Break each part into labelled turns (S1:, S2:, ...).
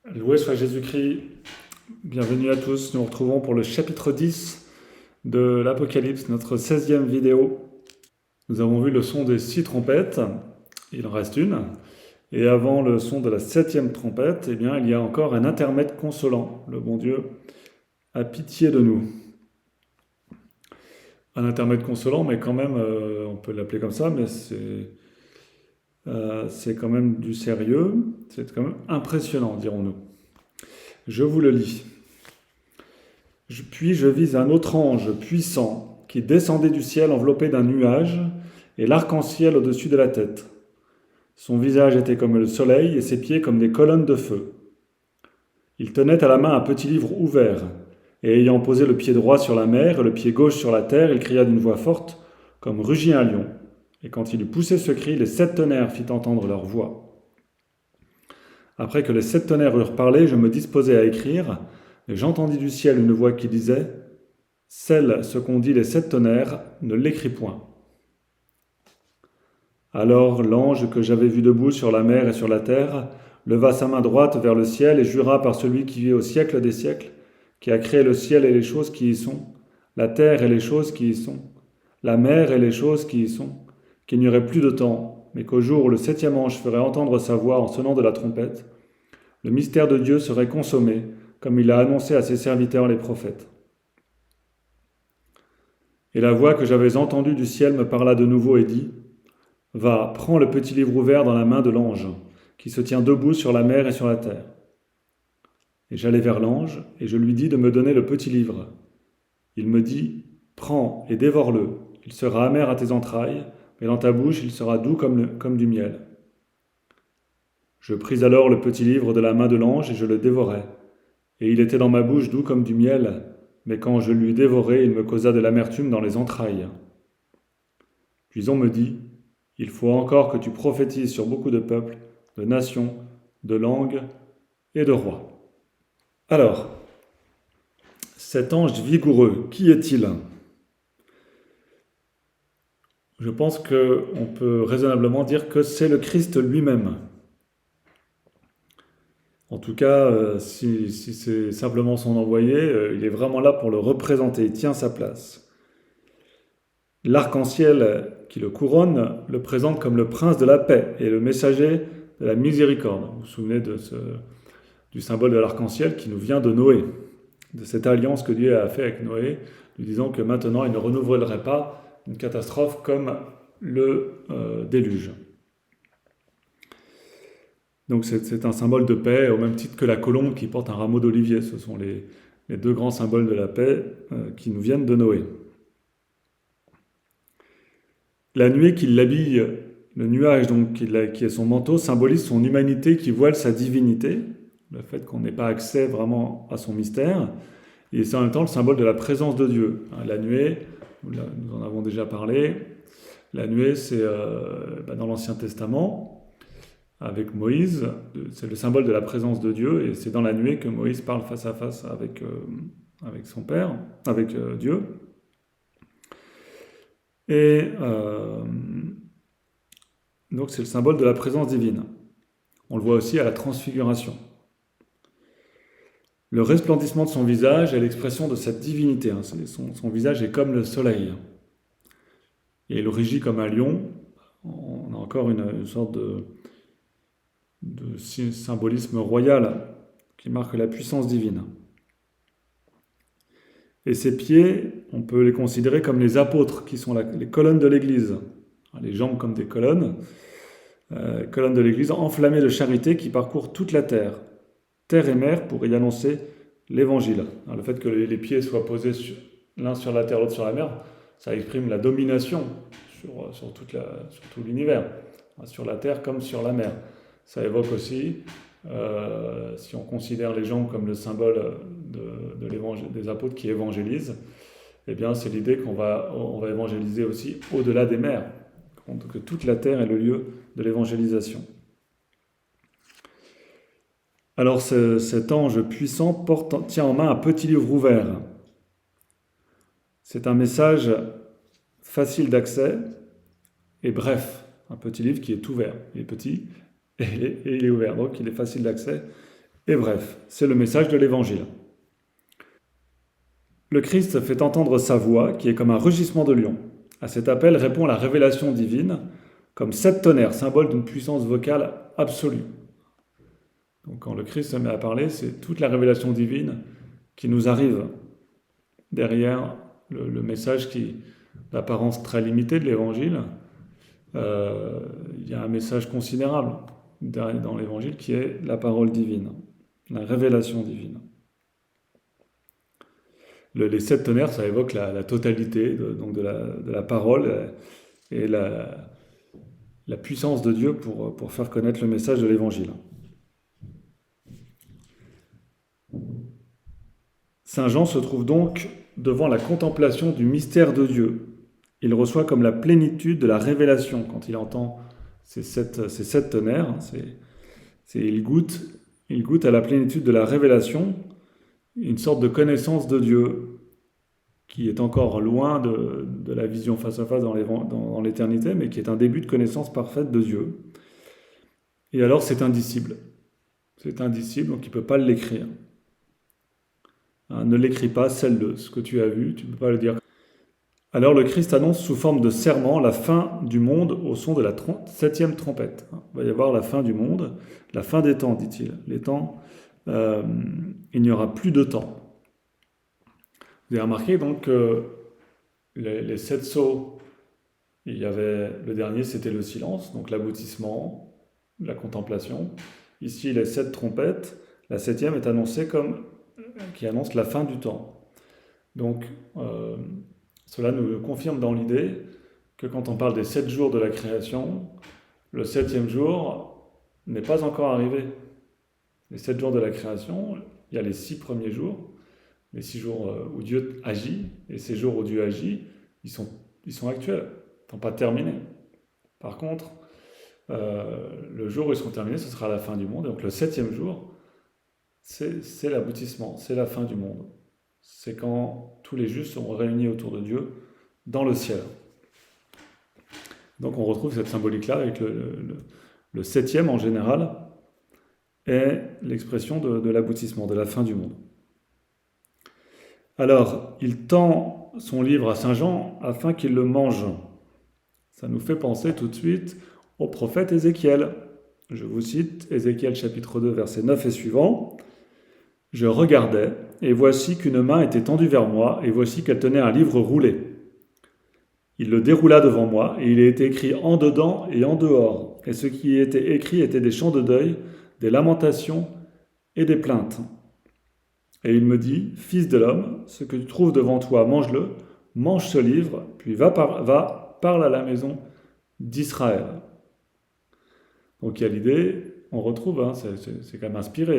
S1: Loué soit Jésus-Christ, bienvenue à tous. Nous nous retrouvons pour le chapitre 10 de l'Apocalypse, notre 16e vidéo. Nous avons vu le son des 6 trompettes, il en reste une. Et avant le son de la 7e trompette, eh bien, il y a encore un intermède consolant. Le bon Dieu a pitié de nous. Un intermède consolant, mais quand même, on peut l'appeler comme ça, mais c'est quand même du sérieux. C'est quand même impressionnant, dirons-nous. Je vous le lis. Puis je vis un autre ange puissant qui descendait du ciel enveloppé d'un nuage et l'arc-en-ciel au-dessus de la tête. Son visage était comme le soleil et ses pieds comme des colonnes de feu. Il tenait à la main un petit livre ouvert, et ayant posé le pied droit sur la mer et le pied gauche sur la terre, il cria d'une voix forte, comme rugit un lion. Et quand il eut poussé ce cri, les 7 tonnerres fit entendre leur voix. Après que les 7 tonnerres eurent parlé, je me disposais à écrire, et j'entendis du ciel une voix qui disait « Scelle ce qu'ont dit les 7 tonnerres, ne l'écris point. » Alors l'ange que j'avais vu debout sur la mer et sur la terre leva sa main droite vers le ciel et jura par celui qui vit au siècle des siècles, qui a créé le ciel et les choses qui y sont, la terre et les choses qui y sont, la mer et les choses qui y sont, qu'il n'y aurait plus de temps, mais qu'au jour où le 7e ange ferait entendre sa voix en sonnant de la trompette, le mystère de Dieu serait consommé, comme il l'a annoncé à ses serviteurs les prophètes. Et la voix que j'avais entendue du ciel me parla de nouveau et dit « Va, prends le petit livre ouvert dans la main de l'ange, qui se tient debout sur la mer et sur la terre. » Et j'allai vers l'ange, et je lui dis de me donner le petit livre. Il me dit « Prends et dévore-le, il sera amer à tes entrailles, mais dans ta bouche il sera doux comme du miel. » Je pris alors le petit livre de la main de l'ange et je le dévorai. Et il était dans ma bouche doux comme du miel, mais quand je l'eus dévoré, il me causa de l'amertume dans les entrailles. Puis on me dit, il faut encore que tu prophétises sur beaucoup de peuples, de nations, de langues et de rois. Alors, cet ange vigoureux, qui est-il ? Je pense qu'on peut raisonnablement dire que c'est le Christ lui-même. En tout cas, si c'est simplement son envoyé, il est vraiment là pour le représenter, il tient sa place. L'arc-en-ciel qui le couronne le présente comme le prince de la paix et le messager de la miséricorde. Vous vous souvenez du symbole de l'arc-en-ciel qui nous vient de Noé, de cette alliance que Dieu a fait avec Noé, lui disant que maintenant il ne renouvellerait pas une catastrophe comme le déluge. Donc c'est un symbole de paix, au même titre que la colombe qui porte un rameau d'olivier. Ce sont les deux grands symboles de la paix qui nous viennent de Noé. La nuée qui l'habille, le nuage donc qui est son manteau, symbolise son humanité qui voile sa divinité, le fait qu'on n'ait pas accès vraiment à son mystère, et c'est en même temps le symbole de la présence de Dieu. La nuée, nous en avons déjà parlé, la nuée c'est dans l'Ancien Testament, avec Moïse, c'est le symbole de la présence de Dieu, et c'est dans la nuée que Moïse parle face à face avec son Père, avec Dieu. Et donc c'est le symbole de la présence divine. On le voit aussi à la transfiguration. Le resplendissement de son visage est l'expression de cette divinité. Son visage est comme le soleil. Et il rugit comme un lion. On a encore une sorte de symbolisme royal qui marque la puissance divine. Et ses pieds, on peut les considérer comme les apôtres, qui sont les colonnes de l'Église. Les jambes comme des colonnes de l'Église enflammées de charité qui parcourent toute la terre et mer, pour y annoncer l'Évangile. Alors, le fait que les pieds soient posés l'un sur la terre, l'autre sur la mer, ça exprime la domination sur tout l'univers, sur la terre comme sur la mer. Ça évoque aussi, si on considère les jambes comme le symbole des apôtres qui évangélisent, eh bien c'est l'idée qu'on va évangéliser aussi au-delà des mers, que toute la terre est le lieu de l'évangélisation. Alors cet ange puissant tient en main un petit livre ouvert. C'est un message facile d'accès et bref. Un petit livre qui est ouvert. Il est petit et il est ouvert, donc il est facile d'accès Et bref, c'est le message de l'Évangile. Le Christ fait entendre sa voix, qui est comme un rugissement de lion. À cet appel répond la révélation divine, comme 7 tonnerres, symbole d'une puissance vocale absolue. Donc quand le Christ se met à parler, c'est toute la révélation divine qui nous arrive derrière le message qui, d'apparence très limitée de l'Évangile. Il y a un message considérable dans l'Évangile qui est la parole divine, la révélation divine. Les 7 tonnerres, ça évoque la totalité donc de la parole et la puissance de Dieu pour faire connaître le message de l'Évangile. Saint Jean se trouve donc devant la contemplation du mystère de Dieu. Il reçoit comme la plénitude de la révélation quand il entend ces 7 tonnerres. Il goûte à la plénitude de la révélation, une sorte de connaissance de Dieu qui est encore loin de la vision face à face dans l'éternité, mais qui est un début de connaissance parfaite de Dieu. Et alors c'est indicible. C'est indicible, donc il ne peut pas l'écrire. Ne l'écris pas, scelle-le. Ce que tu as vu, tu ne peux pas le dire. Alors le Christ annonce sous forme de serment la fin du monde au son de la 7e trompette. Il va y avoir la fin du monde, la fin des temps, dit-il. Les temps, il n'y aura plus de temps. Vous avez remarqué donc que les 7 sceaux, il y avait le dernier, c'était le silence, donc l'aboutissement, la contemplation. Ici, les 7 trompettes, la 7e est annoncée qui annonce la fin du temps. Donc, cela nous confirme dans l'idée que quand on parle des 7 jours de la création, le 7e jour n'est pas encore arrivé. Les 7 jours de la création, il y a les 6 premiers jours, les 6 jours où Dieu agit, et ces jours où Dieu agit, ils sont actuels, ils ne sont pas terminés. Par contre, le jour où ils seront terminés, ce sera la fin du monde, et donc le 7e jour, c'est l'aboutissement, c'est la fin du monde. C'est quand tous les justes seront réunis autour de Dieu dans le ciel. Donc on retrouve cette symbolique-là avec le 7e en général est l'expression de l'aboutissement, de la fin du monde. Alors, il tend son livre à Saint Jean afin qu'il le mange. Ça nous fait penser tout de suite au prophète Ézéchiel. Je vous cite Ézéchiel chapitre 2, verset 9 et suivant. « Je regardais, et voici qu'une main était tendue vers moi, et voici qu'elle tenait un livre roulé. Il le déroula devant moi, et il était écrit en dedans et en dehors. Et ce qui était écrit était des chants de deuil, des lamentations et des plaintes. Et il me dit, Fils de l'homme, ce que tu trouves devant toi, mange-le, mange ce livre, puis parle à la maison d'Israël. » Donc il y a l'idée, on retrouve, c'est quand même inspiré,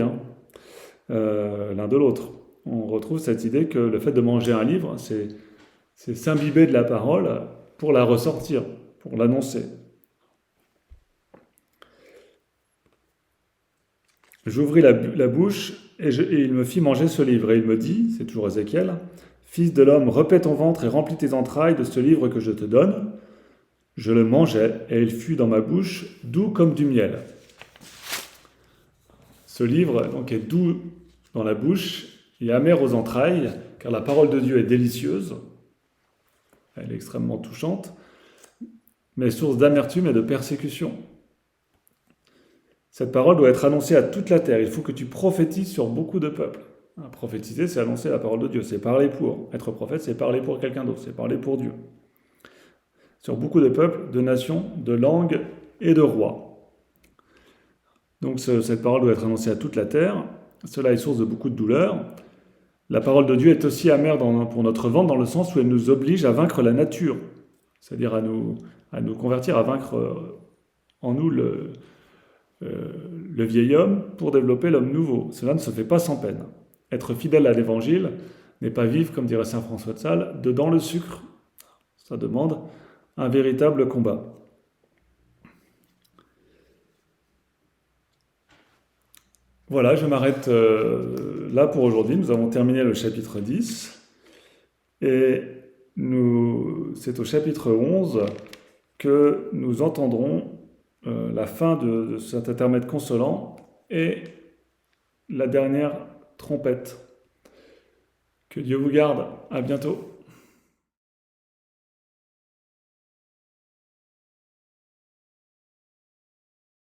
S1: l'un de l'autre. On retrouve cette idée que le fait de manger un livre, c'est s'imbiber de la parole pour la ressortir, pour l'annoncer. J'ouvris la bouche et il me fit manger ce livre. Et il me dit, c'est toujours Ézéchiel, « Fils de l'homme, repais ton ventre et remplis tes entrailles de ce livre que je te donne. » Je le mangeai et il fut dans ma bouche doux comme du miel. Ce livre donc, est doux dans la bouche et amer aux entrailles, car la parole de Dieu est délicieuse, elle est extrêmement touchante, mais source d'amertume et de persécution. Cette parole doit être annoncée à toute la terre. Il faut que tu prophétises sur beaucoup de peuples. Prophétiser, c'est annoncer la parole de Dieu, c'est parler pour. Être prophète, c'est parler pour quelqu'un d'autre, c'est parler pour Dieu. Sur beaucoup de peuples, de nations, de langues et de rois. Donc cette parole doit être annoncée à toute la terre. Cela est source de beaucoup de douleur. La parole de Dieu est aussi amère pour notre ventre dans le sens où elle nous oblige à vaincre la nature, c'est-à-dire à nous convertir, à vaincre en nous le vieil homme pour développer l'homme nouveau. Cela ne se fait pas sans peine. Être fidèle à l'évangile n'est pas vivre, comme dirait saint François de Sales, dedans le sucre. Ça demande un véritable combat. Voilà, je m'arrête là pour aujourd'hui. Nous avons terminé le chapitre 10 et c'est au chapitre 11 que nous entendrons la fin de cet intermède consolant et la dernière trompette. Que Dieu vous garde. À bientôt.